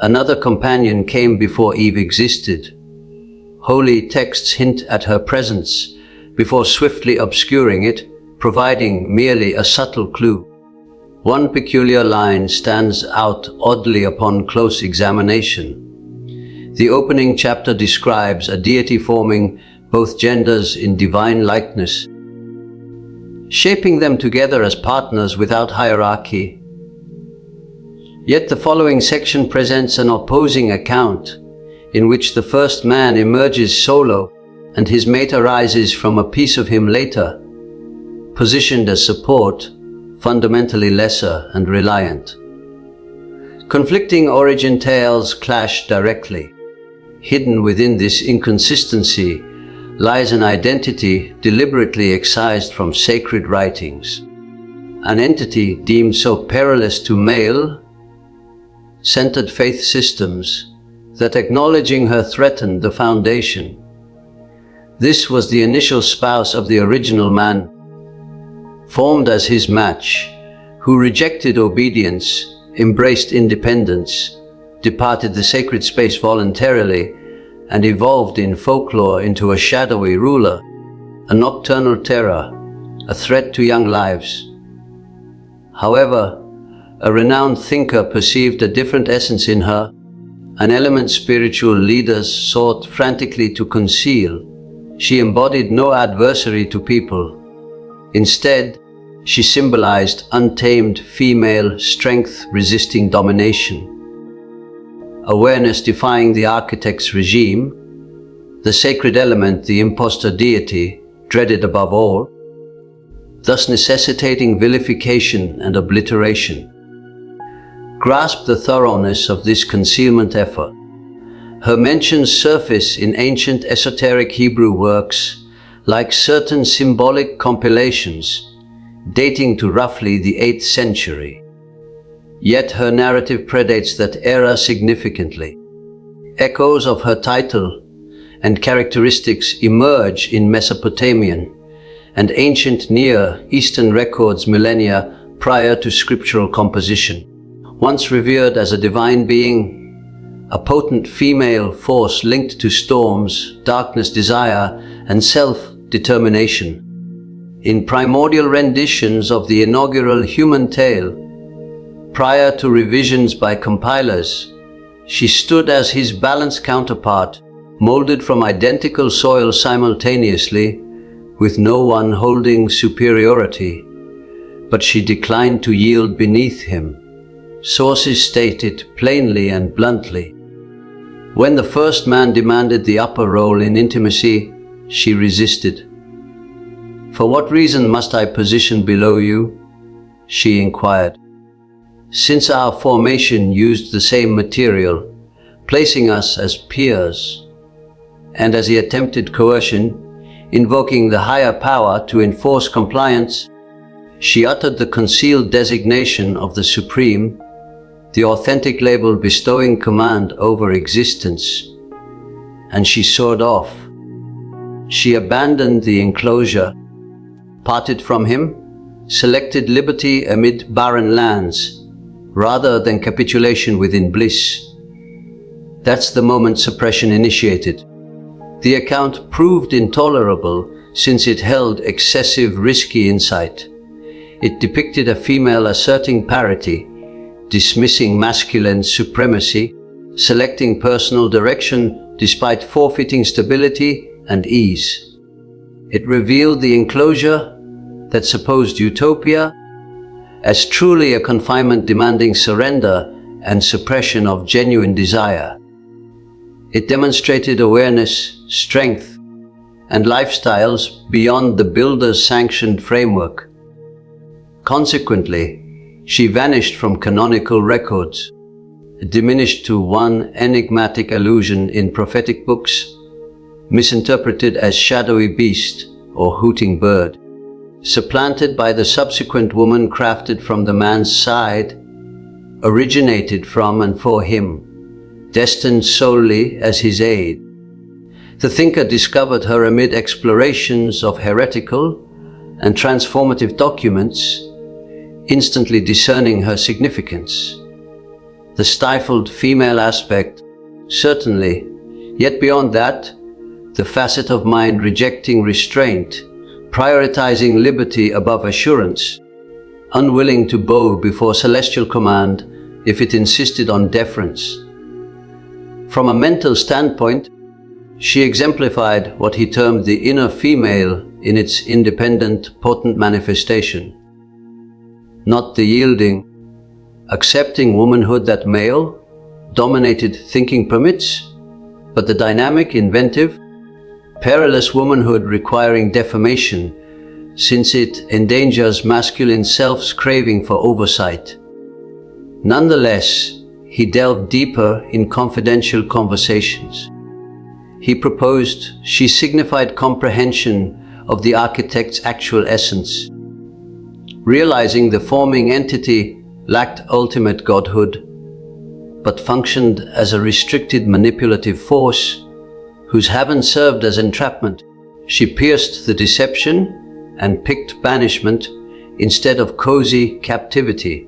Another companion came before Eve existed. Holy texts hint at her presence before swiftly obscuring it, providing merely a subtle clue. One peculiar line stands out oddly upon close examination. The opening chapter describes a deity forming both genders in divine likeness, shaping them together as partners without hierarchy. Yet the following section presents an opposing account, in which the first man emerges solo and his mate arises from a piece of him later, positioned as support, fundamentally lesser and reliant. Conflicting origin tales clash directly. Hidden within this inconsistency lies an identity deliberately excised from sacred writings, an entity deemed so perilous to male-centered faith systems that acknowledging her threatened the foundation. This was the initial spouse of the original man, formed as his match, who rejected obedience, embraced independence, departed the sacred space voluntarily, and evolved in folklore into a shadowy ruler, a nocturnal terror, a threat to young lives. However, a renowned thinker perceived a different essence in her, an element spiritual leaders sought frantically to conceal. She embodied no adversary to people. Instead, she symbolized untamed female strength resisting domination. Awareness defying the architect's regime, the sacred element the imposter deity dreaded above all, thus necessitating vilification and obliteration. Grasp the thoroughness of this concealment effort. Her mentions surface in ancient esoteric Hebrew works like certain symbolic compilations dating to roughly the 8th century. Yet her narrative predates that era significantly. Echoes of her title and characteristics emerge in Mesopotamian and ancient Near Eastern records millennia prior to scriptural composition. Once revered as a divine being, a potent female force linked to storms, darkness, desire, and self-determination. In primordial renditions of the inaugural human tale, prior to revisions by compilers, she stood as his balanced counterpart, molded from identical soil simultaneously, with no one holding superiority, but she declined to yield beneath him. Sources state it plainly and bluntly. When the first man demanded the upper role in intimacy, she resisted. "For what reason must I position below you?" she inquired. "Since our formation used the same material, placing us as peers." And as he attempted coercion, invoking the higher power to enforce compliance, she uttered the concealed designation of the Supreme, the authentic label bestowing command over existence. And she soared off. She abandoned the enclosure, parted from him, selected liberty amid barren lands, rather than capitulation within bliss. That's the moment suppression initiated. The account proved intolerable since it held excessive, risky insight. It depicted a female asserting parity, dismissing masculine supremacy, selecting personal direction despite forfeiting stability and ease. It revealed the enclosure, that supposed utopia, as truly a confinement demanding surrender and suppression of genuine desire. It demonstrated awareness, strength, and lifestyles beyond the builder's sanctioned framework. Consequently, she vanished from canonical records, diminished to one enigmatic allusion in prophetic books, misinterpreted as shadowy beast or hooting bird, supplanted by the subsequent woman crafted from the man's side, originated from and for him, destined solely as his aid. The thinker discovered her amid explorations of heretical and transformative documents, instantly discerning her significance. The stifled female aspect, certainly, yet beyond that, the facet of mind rejecting restraint, prioritizing liberty above assurance, unwilling to bow before celestial command if it insisted on deference. From a mental standpoint, she exemplified what he termed the inner female in its independent, potent manifestation. Not the yielding, accepting womanhood that male-dominated thinking permits, but the dynamic, inventive, perilous womanhood requiring defamation, since it endangers masculine self's craving for oversight. Nonetheless, he delved deeper in confidential conversations. He proposed she signified comprehension of the architect's actual essence, realizing the forming entity lacked ultimate godhood, but functioned as a restricted manipulative force whose heaven served as entrapment. She pierced the deception and picked banishment instead of cozy captivity.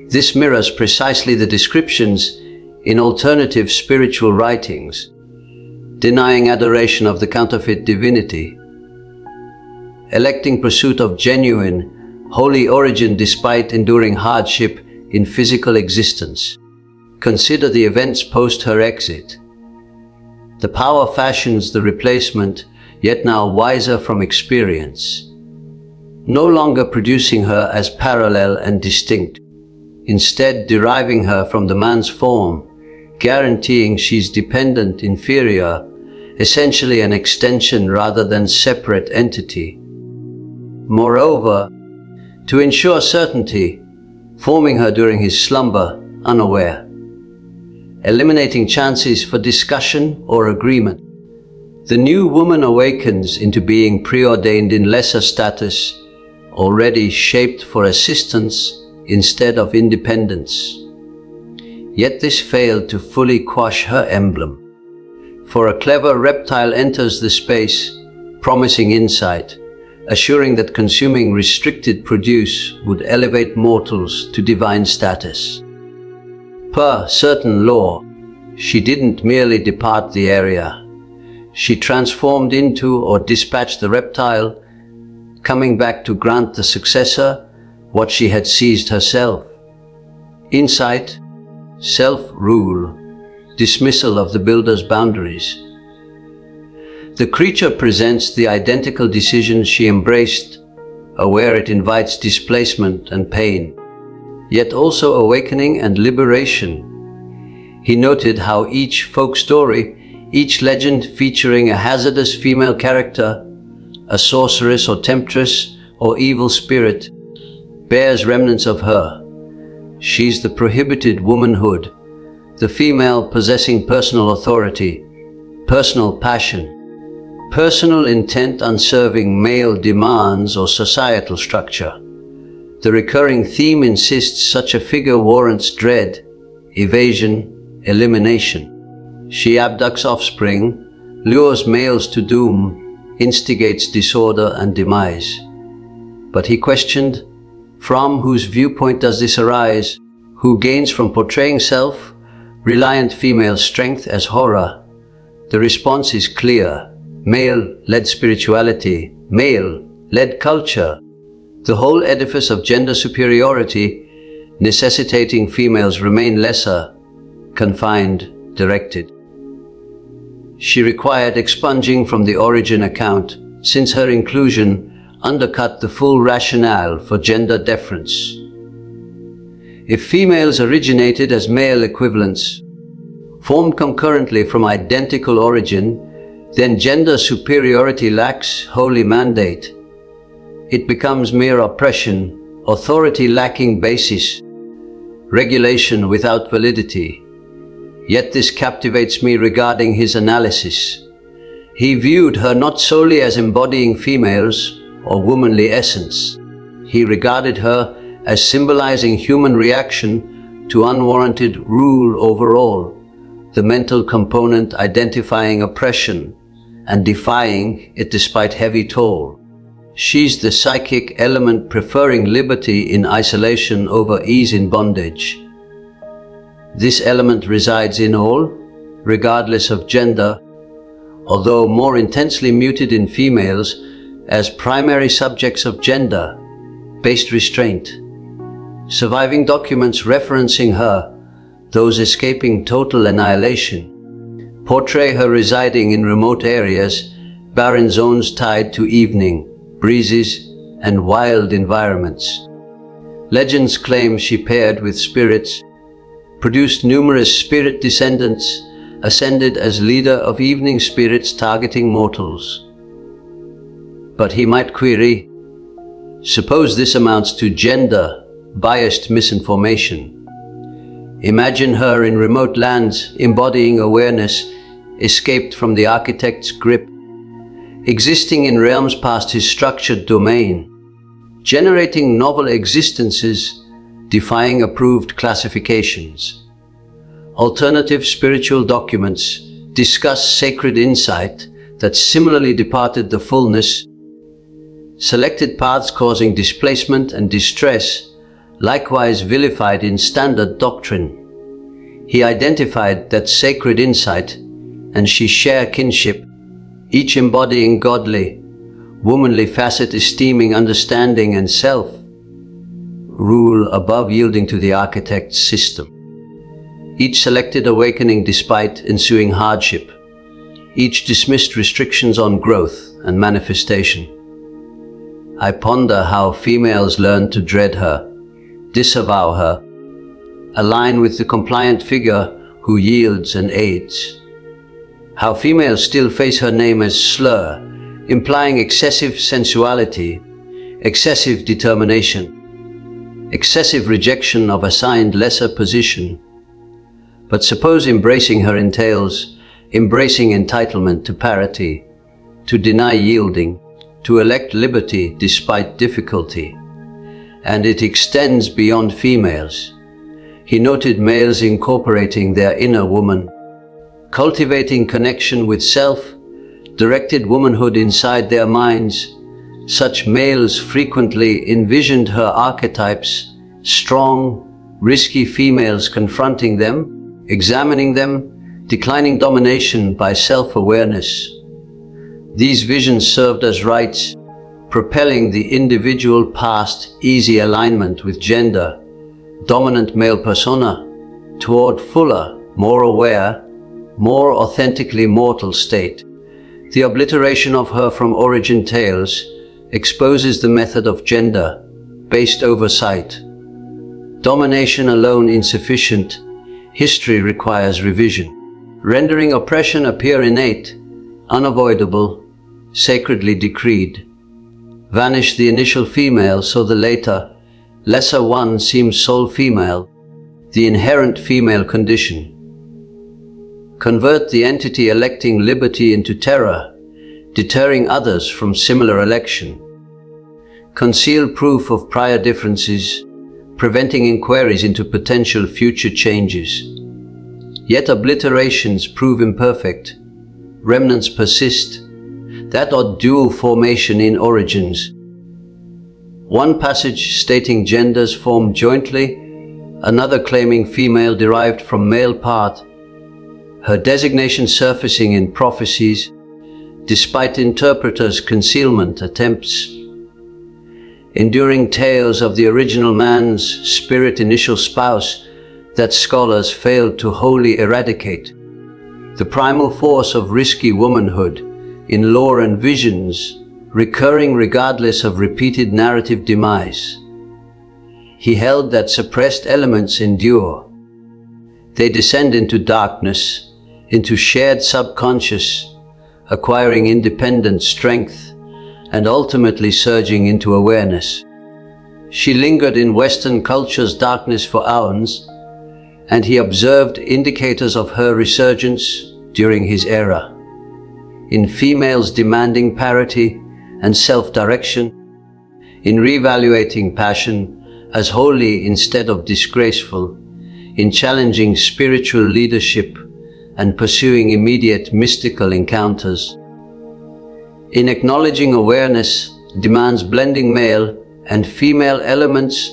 This mirrors precisely the descriptions in alternative spiritual writings, denying adoration of the counterfeit divinity, electing pursuit of genuine, holy origin despite enduring hardship in physical existence. Consider the events post her exit. The power fashions the replacement, yet now wiser from experience, no longer producing her as parallel and distinct, instead deriving her from the man's form, guaranteeing she's dependent, inferior, essentially an extension rather than separate entity. Moreover, to ensure certainty, forming her during his slumber, unaware, eliminating chances for discussion or agreement. The new woman awakens into being preordained in lesser status, already shaped for assistance instead of independence. Yet this failed to fully quash her emblem. For a clever reptile enters the space, promising insight, assuring that consuming restricted produce would elevate mortals to divine status. Per certain law, she didn't merely depart the area. She transformed into or dispatched the reptile, coming back to grant the successor what she had seized herself. Insight, self-rule, dismissal of the builder's boundaries. The creature presents the identical decision she embraced, aware it invites displacement and pain, yet also awakening and liberation. He noted how each folk story, each legend featuring a hazardous female character, a sorceress or temptress or evil spirit, bears remnants of her. She's the prohibited womanhood, the female possessing personal authority, personal passion, personal intent unserving male demands or societal structure. The recurring theme insists such a figure warrants dread, evasion, elimination. She abducts offspring, lures males to doom, instigates disorder and demise. But he questioned, from whose viewpoint does this arise? Who gains from portraying self-reliant female strength as horror? The response is clear. Male-led spirituality, male-led culture, the whole edifice of gender superiority, necessitating females remain lesser, confined, directed. She required expunging from the origin account, since her inclusion undercut the full rationale for gender deference. If females originated as male equivalents, formed concurrently from identical origin, then gender superiority lacks holy mandate. It becomes mere oppression, authority lacking basis, regulation without validity. Yet this captivates me regarding his analysis. He viewed her not solely as embodying females or womanly essence. He regarded her as symbolizing human reaction to unwarranted rule over all, the mental component identifying oppression and defying it despite heavy toll. She's the psychic element preferring liberty in isolation over ease in bondage. This element resides in all, regardless of gender, although more intensely muted in females as primary subjects of gender-based restraint. Surviving documents referencing her, those escaping total annihilation, portray her residing in remote areas, barren zones tied to evening, breezes, and wild environments. Legends claim she paired with spirits, produced numerous spirit descendants, ascended as leader of evening spirits targeting mortals. But he might query, suppose this amounts to gender-biased misinformation. Imagine her in remote lands embodying awareness escaped from the architect's grip, existing in realms past his structured domain, generating novel existences, defying approved classifications. Alternative spiritual documents discuss sacred insight that similarly departed the fullness, selected paths causing displacement and distress, likewise vilified in standard doctrine. He identified that sacred insight and she share kinship, each embodying godly, womanly facet esteeming understanding and self, rule above yielding to the architect's system. Each selected awakening despite ensuing hardship. Each dismissed restrictions on growth and manifestation. I ponder how females learn to dread her, disavow her, align with the compliant figure who yields and aids. How females still face her name as slur, implying excessive sensuality, excessive determination, excessive rejection of assigned lesser position. But suppose embracing her entails embracing entitlement to parity, to deny yielding, to elect liberty despite difficulty. And it extends beyond females. He noted males incorporating their inner woman, cultivating connection with self, directed womanhood inside their minds. Such males frequently envisioned her archetypes, strong, risky females confronting them, examining them, declining domination by self-awareness. These visions served as rites, propelling the individual past easy alignment with gender, dominant male persona, toward fuller, more aware, more authentically mortal state. The obliteration of her from origin tales exposes the method of gender-based oversight. Domination alone insufficient, history requires revision, rendering oppression appear innate, unavoidable, sacredly decreed. Vanish the initial female so the later, lesser one seems sole female, the inherent female condition. Convert the entity electing liberty into terror, deterring others from similar election. Conceal proof of prior differences, preventing inquiries into potential future changes. Yet obliterations prove imperfect, remnants persist, that odd dual formation in origins. One passage stating genders formed jointly, another claiming female derived from male part, her designation surfacing in prophecies, despite interpreters' concealment attempts. Enduring tales of the original man's spirit initial spouse that scholars failed to wholly eradicate. The primal force of risky womanhood in lore and visions, recurring regardless of repeated narrative demise. He held that suppressed elements endure. They descend into darkness, into shared subconscious, acquiring independent strength, and ultimately surging into awareness. She lingered in Western culture's darkness for aeons, and he observed indicators of her resurgence during his era. In females demanding parity and self-direction, in reevaluating passion as holy instead of disgraceful, in challenging spiritual leadership and pursuing immediate mystical encounters. In acknowledging awareness demands blending male and female elements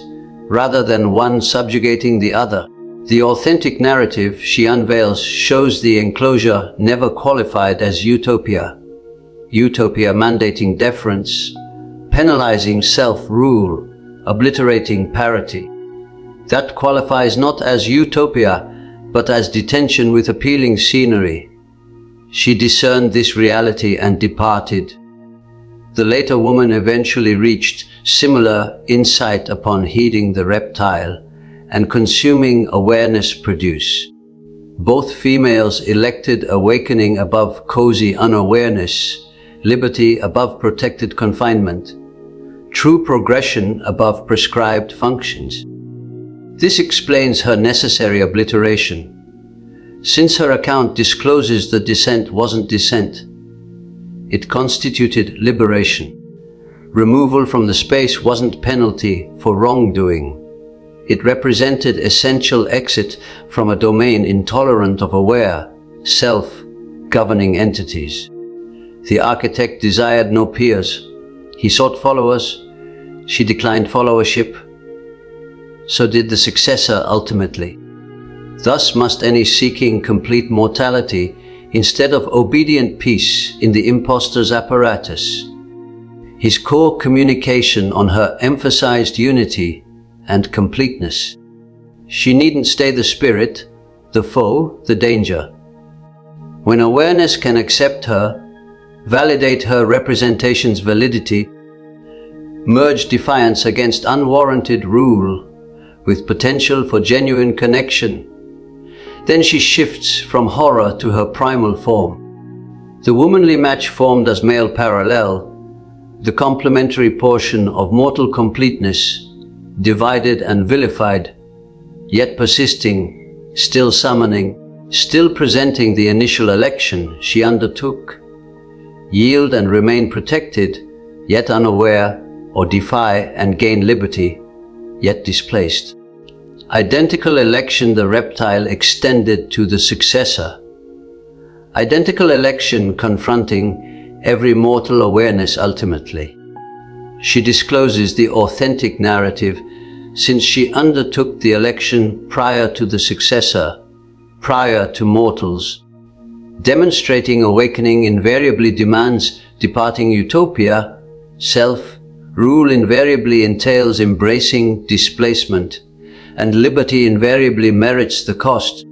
rather than one subjugating the other. The authentic narrative she unveils shows the enclosure never qualified as utopia. Utopia mandating deference, penalizing self-rule, obliterating parity. That qualifies not as utopia, but as detention with appealing scenery. She discerned this reality and departed. The later woman eventually reached similar insight upon heeding the reptile and consuming awareness produce. Both females elected awakening above cozy unawareness, liberty above protected confinement, true progression above prescribed functions. This explains her necessary obliteration. Since her account discloses the descent wasn't descent, it constituted liberation. Removal from the space wasn't penalty for wrongdoing. It represented essential exit from a domain intolerant of aware, self-governing entities. The architect desired no peers. He sought followers. She declined followership. So did the successor ultimately. Thus must any seeking complete mortality instead of obedient peace in the impostor's apparatus. His core communication on her emphasized unity and completeness. She needn't stay the spirit, the foe, the danger. When awareness can accept her, validate her representation's validity, merge defiance against unwarranted rule with potential for genuine connection, then she shifts from horror to her primal form. The womanly match formed as male parallel, the complementary portion of mortal completeness, divided and vilified, yet persisting, still summoning, still presenting the initial election she undertook. Yield and remain protected, yet unaware, or defy and gain liberty, yet displaced. Identical election the reptile extended to the successor. Identical election confronting every mortal awareness ultimately. She discloses the authentic narrative since she undertook the election prior to the successor, prior to mortals. Demonstrating awakening invariably demands departing utopia, self-rule invariably entails embracing displacement, and liberty invariably merits the cost.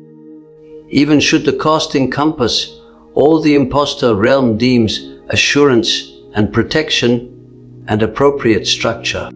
Even should the cost encompass all the impostor realm deems assurance and protection and appropriate structure.